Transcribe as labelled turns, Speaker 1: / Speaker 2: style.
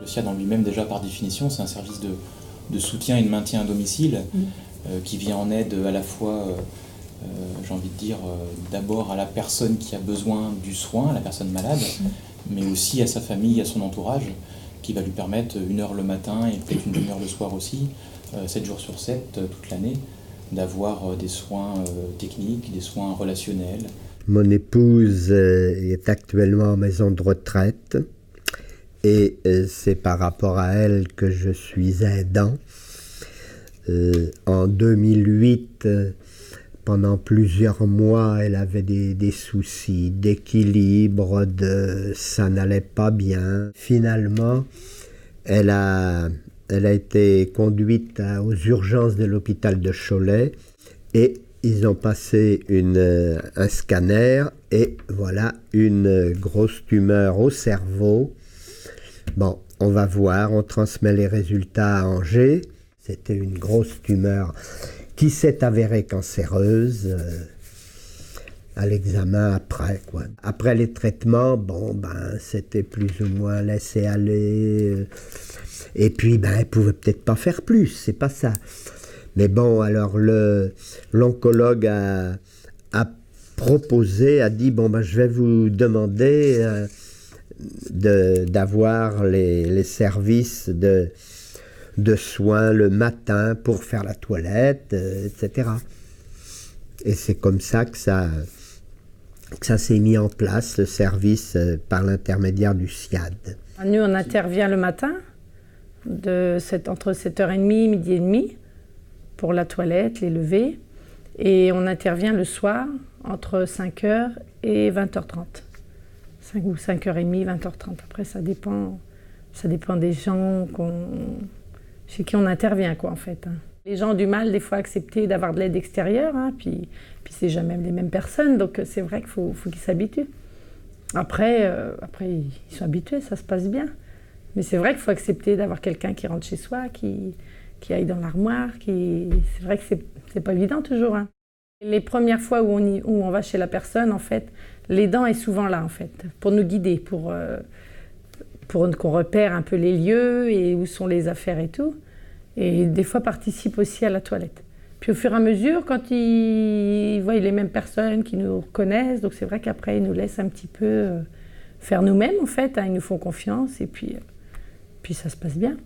Speaker 1: Le SIAD en lui-même, déjà par définition, c'est un service de soutien et de maintien à domicile qui vient en aide à la fois, j'ai envie de dire, d'abord à la personne qui a besoin du soin, la personne malade, mais aussi à sa famille, à son entourage, qui va lui permettre 1 heure le matin et peut-être une demi-heure le soir aussi, 7 jours sur 7, toute l'année, d'avoir des soins techniques, des soins relationnels.
Speaker 2: Mon épouse est actuellement en maison de retraite et c'est par rapport à elle que je suis aidant. En 2008, pendant plusieurs mois, elle avait des soucis d'équilibre, ça n'allait pas bien. Finalement, elle a été conduite aux urgences de l'hôpital de Cholet et ils ont passé un scanner et voilà une grosse tumeur au cerveau. Bon, on va voir, on transmet les résultats à Angers. C'était une grosse tumeur qui s'est avérée cancéreuse à l'examen après, quoi. Après les traitements, bon, c'était plus ou moins laissé aller. Et puis, elle pouvait peut-être pas faire plus, c'est pas ça. Mais bon, alors l'oncologue a proposé, a dit, je vais vous demander d'avoir les services de soins le matin pour faire la toilette, etc. Et c'est comme ça que ça s'est mis en place, ce service, par l'intermédiaire du SIAD.
Speaker 3: Nous, on intervient le matin, entre 7h30 midi et demi, pour la toilette, les levées. Et on intervient le soir, entre 5h et 20h30. 5 ou 5h30, 20h30. Après, ça dépend des gens chez qui on intervient, quoi, en fait. Les gens ont du mal, des fois, à accepter d'avoir de l'aide extérieure, puis c'est jamais les mêmes personnes, donc c'est vrai qu'il faut qu'ils s'habituent. Après, ils sont habitués, ça se passe bien. Mais c'est vrai qu'il faut accepter d'avoir quelqu'un qui rentre chez soi, qui aille dans l'armoire, c'est vrai que c'est pas évident toujours. Les premières fois où on va chez la personne, en fait, l'aidant est souvent là, en fait, pour nous guider, pour qu'on repère un peu les lieux et où sont les affaires et tout. Et des fois participe aussi à la toilette. Puis au fur et à mesure, quand ils voient les mêmes personnes qui nous reconnaissent, donc c'est vrai qu'après ils nous laissent un petit peu faire nous-mêmes, en fait, ils nous font confiance et puis ça se passe bien.